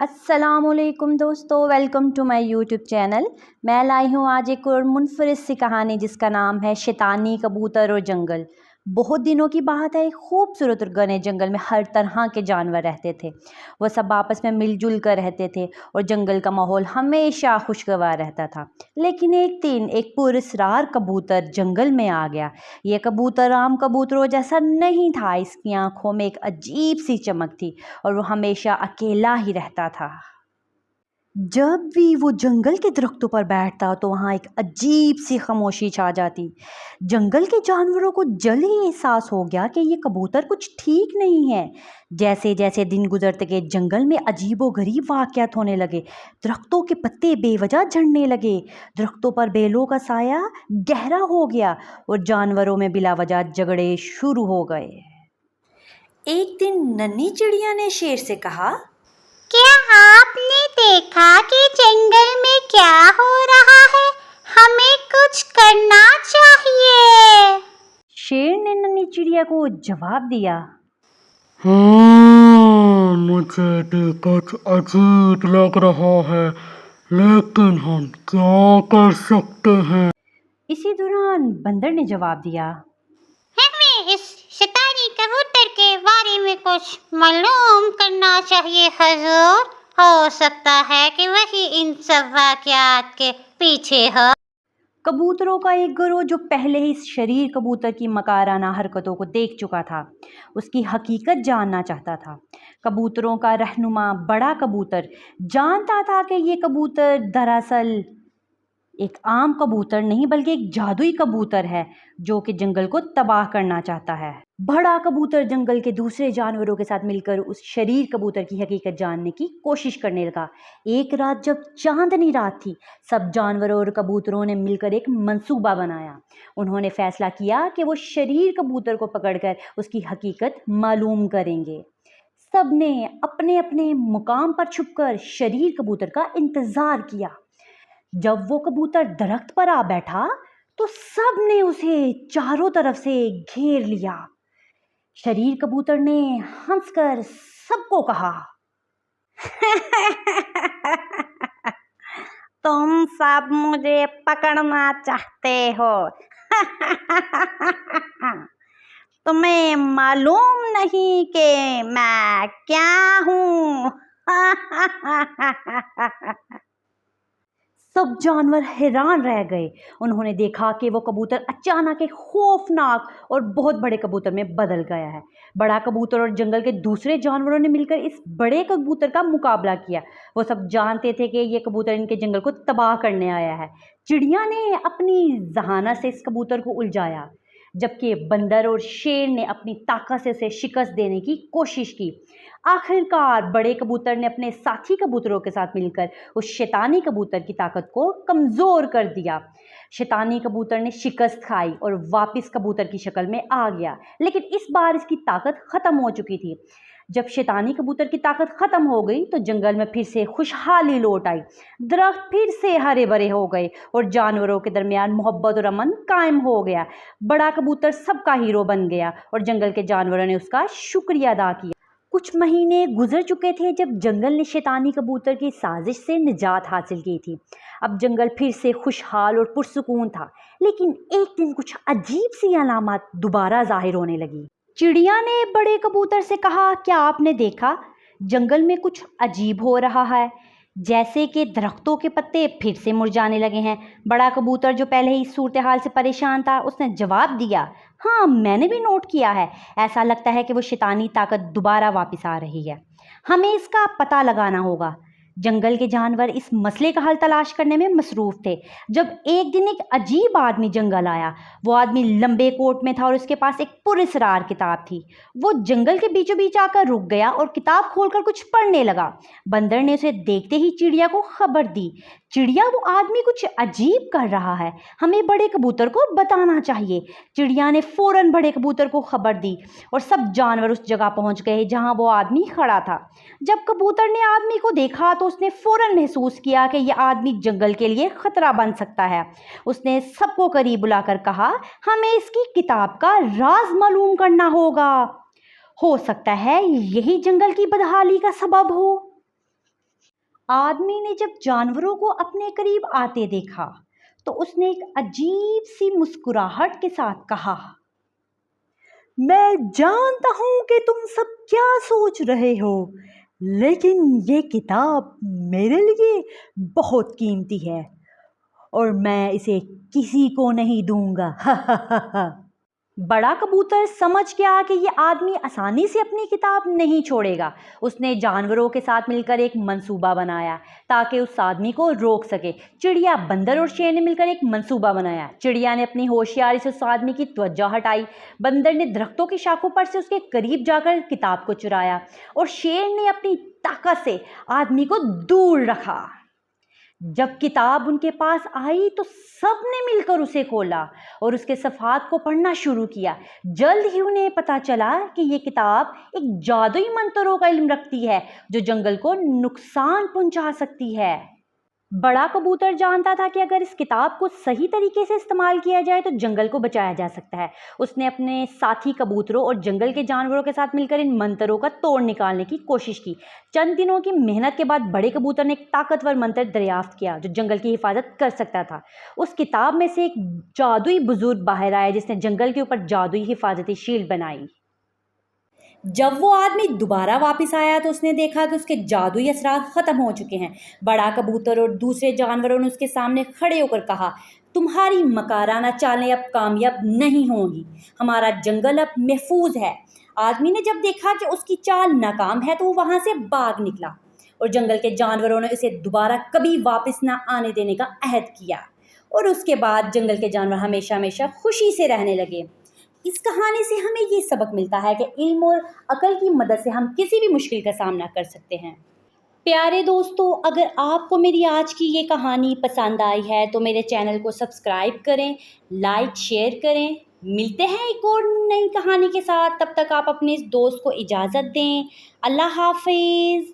अस्सलाम वालेकुम दोस्तों, welcome to my YouTube channel. मैं लाई हूँ आज एक और मुनफरिद सी कहानी जिसका नाम है शैतानी कबूतर और जंगल। बहुत दिनों की बात है, एक खूबसूरत और घने जंगल में हर तरह के जानवर रहते थे। वो सब आपस में मिलजुल कर रहते थे और जंगल का माहौल हमेशा खुशगवार रहता था। लेकिन एक दिन एक पुरस्कार कबूतर जंगल में आ गया। ये कबूतर आम कबूतरों जैसा नहीं था, इसकी आंखों में एक अजीब सी चमक थी और वो हमेशा अकेला ही रहता था। जब भी वो जंगल के दरख्तों पर बैठता तो वहाँ एक अजीब सी खामोशी छा जाती। जंगल के जानवरों को जल्द ही एहसास हो गया कि ये कबूतर कुछ ठीक नहीं है। जैसे जैसे दिन गुजरते गए जंगल में अजीबोगरीब वाक़यात होने लगे। दरख्तों के पत्ते बेवजह झड़ने लगे, दरख्तों पर बेलों का साया गहरा हो गया और जानवरों में बिला वजह झगड़े शुरू हो गए। एक दिन नन्ही चिड़िया ने शेर से कहा, क्या आपने देखा कि जंगल में क्या हो रहा है? हमें कुछ करना चाहिए। शेर ने नन्ही चिड़िया को जवाब दिया, हाँ, मुझे भी कुछ अजीब लग रहा है, लेकिन हम क्या कर सकते हैं? इसी दौरान बंदर ने जवाब दिया, हमें इस शैतानी कबूतर के बारे में कुछ मालूम करना चाहिए हुजूर। हो सकता है कि वही इन सब वाक़यात के पीछे हो। कबूतरों का एक गिरोह जो पहले ही इस शरीर कबूतर की मकाराना हरकतों को देख चुका था, उसकी हकीकत जानना चाहता था। कबूतरों का रहनुमा बड़ा कबूतर जानता था कि ये कबूतर दरअसल एक आम कबूतर नहीं बल्कि एक जादुई कबूतर है जो कि जंगल को तबाह करना चाहता है। बड़ा कबूतर जंगल के दूसरे जानवरों के साथ मिलकर उस शरीर कबूतर की हकीकत जानने की कोशिश करने लगा। एक रात जब चांदनी रात थी, सब जानवरों और कबूतरों ने मिलकर एक मंसूबा बनाया। उन्होंने फैसला किया कि वो शरीर कबूतर को पकड़कर उसकी हकीकत मालूम करेंगे। सबने अपने अपने मुकाम पर छुपकर शरीर कबूतर का इंतजार किया। जब वो कबूतर दरख्त पर आ बैठा तो सबने उसे चारों तरफ से घेर लिया। शरीर कबूतर ने हंसकर सबको कहा, तुम सब मुझे पकड़ना चाहते हो। तुम्हें मालूम नहीं कि मैं क्या हूँ। सब जानवर हैरान रह गए। उन्होंने देखा कि वो कबूतर अचानक एक खौफनाक और बहुत बड़े कबूतर में बदल गया है। बड़ा कबूतर और जंगल के दूसरे जानवरों ने मिलकर इस बड़े कबूतर का मुकाबला किया। वो सब जानते थे कि ये कबूतर इनके जंगल को तबाह करने आया है। चिड़िया ने अपनी जहानत से इस कबूतर को उलझाया, जबकि बंदर और शेर ने अपनी ताकत से उसे शिकस्त देने की कोशिश की। आखिरकार बड़े कबूतर ने अपने साथी कबूतरों के साथ मिलकर उस शैतानी कबूतर की ताकत को कमज़ोर कर दिया। शैतानी कबूतर ने शिकस्त खाई और वापस कबूतर की शक्ल में आ गया, लेकिन इस बार इसकी ताकत ख़त्म हो चुकी थी। जब शैतानी कबूतर की ताकत ख़त्म हो गई तो जंगल में फिर से खुशहाली लौट आई। दरख्त फिर से हरे भरे हो गए और जानवरों के दरमियान मोहब्बत और अमन कायम हो गया। बड़ा कबूतर सबका हीरो बन गया और जंगल के जानवरों ने उसका शुक्रिया अदा किया। कुछ महीने गुजर चुके थे जब जंगल ने शैतानी कबूतर की साजिश से निजात हासिल की थी। अब जंगल फिर से खुशहाल और पुरसुकून था, लेकिन एक दिन कुछ अजीब सी अलामत दोबारा जाहिर होने लगी। चिड़िया ने बड़े कबूतर से कहा, क्या आपने देखा जंगल में कुछ अजीब हो रहा है, जैसे कि दरख्तों के पत्ते फिर से मुरझाने लगे हैं। बड़ा कबूतर जो पहले ही इस सूरत हाल से परेशान था, उसने जवाब दिया, हाँ मैंने भी नोट किया है। ऐसा लगता है कि वो शैतानी ताकत दोबारा वापस आ रही है। हमें इसका पता लगाना होगा। जंगल के जानवर इस मसले का हल तलाश करने में मसरूफ़ थे जब एक दिन एक अजीब आदमी जंगल आया। वो आदमी लंबे कोट में था और उसके पास एक पुरस्कार किताब थी। वो जंगल के बीचों बीच आकर रुक गया और किताब खोलकर कुछ पढ़ने लगा। बंदर ने उसे देखते ही चिड़िया को खबर दी, चिड़िया वो आदमी कुछ अजीब कर रहा है, हमें बड़े कबूतर को बताना चाहिए। चिड़िया ने फौरन बड़े कबूतर को खबर दी और सब जानवर उस जगह पहुंच गए जहां वो आदमी खड़ा था। जब कबूतर ने आदमी को देखा तो उसने फौरन महसूस किया कि यह आदमी जंगल के लिए खतरा बन सकता है। उसने सबको करीब बुलाकर कहा, हमें इसकी किताब का राज मालूम करना होगा। हो सकता है यही जंगल की बदहाली का सबब हो। आदमी ने जब जानवरों को अपने करीब आते देखा तो उसने एक अजीब सी मुस्कुराहट के साथ कहा, मैं जानता हूं कि तुम सब क्या सोच रहे हो, लेकिन ये किताब मेरे लिए बहुत कीमती है और मैं इसे किसी को नहीं दूंगा। बड़ा कबूतर समझ गया कि ये आदमी आसानी से अपनी किताब नहीं छोड़ेगा। उसने जानवरों के साथ मिलकर एक मंसूबा बनाया ताकि उस आदमी को रोक सके। चिड़िया, बंदर और शेर ने मिलकर एक मंसूबा बनाया। चिड़िया ने अपनी होशियारी से उस आदमी की तवज्जो हटाई। बंदर ने दरख्तों की शाखों पर से उसके करीब जाकर किताब को चुराया और शेर ने अपनी ताकत से आदमी को दूर रखा। जब किताब उनके पास आई तो सबने मिलकर उसे खोला और उसके सफ़ात को पढ़ना शुरू किया। जल्द ही उन्हें पता चला कि ये किताब एक जादुई मंत्रों का इल्म रखती है जो जंगल को नुकसान पहुंचा सकती है। बड़ा कबूतर जानता था कि अगर इस किताब को सही तरीके से इस्तेमाल किया जाए तो जंगल को बचाया जा सकता है। उसने अपने साथी कबूतरों और जंगल के जानवरों के साथ मिलकर इन मंत्रों का तोड़ निकालने की कोशिश की। चंद दिनों की मेहनत के बाद बड़े कबूतर ने एक ताकतवर मंत्र दरियाफ्त किया जो जंगल की हिफाजत कर सकता था। उस किताब में से एक जादुई बुजुर्ग बाहर आया जिसने जंगल के ऊपर जादुई हिफाजती शील्ड बनाई। जब वो आदमी दोबारा वापस आया तो उसने देखा कि उसके जादुई असरार ख़त्म हो चुके हैं। बड़ा कबूतर और दूसरे जानवरों ने उसके सामने खड़े होकर कहा, तुम्हारी मकाराना चालें अब कामयाब नहीं होंगी, हमारा जंगल अब महफूज है। आदमी ने जब देखा कि उसकी चाल नाकाम है तो वो वहाँ से भाग निकला और जंगल के जानवरों ने उसे दोबारा कभी वापस ना आने देने का अहद किया और उसके बाद जंगल के जानवर हमेशा हमेशा खुशी से रहने लगे। इस कहानी से हमें ये सबक मिलता है कि इल्म और अकल की मदद से हम किसी भी मुश्किल का सामना कर सकते हैं। प्यारे दोस्तों, अगर आपको मेरी आज की ये कहानी पसंद आई है तो मेरे चैनल को सब्सक्राइब करें, लाइक शेयर करें। मिलते हैं एक और नई कहानी के साथ, तब तक आप अपने इस दोस्त को इजाज़त दें। अल्लाह हाफिज़।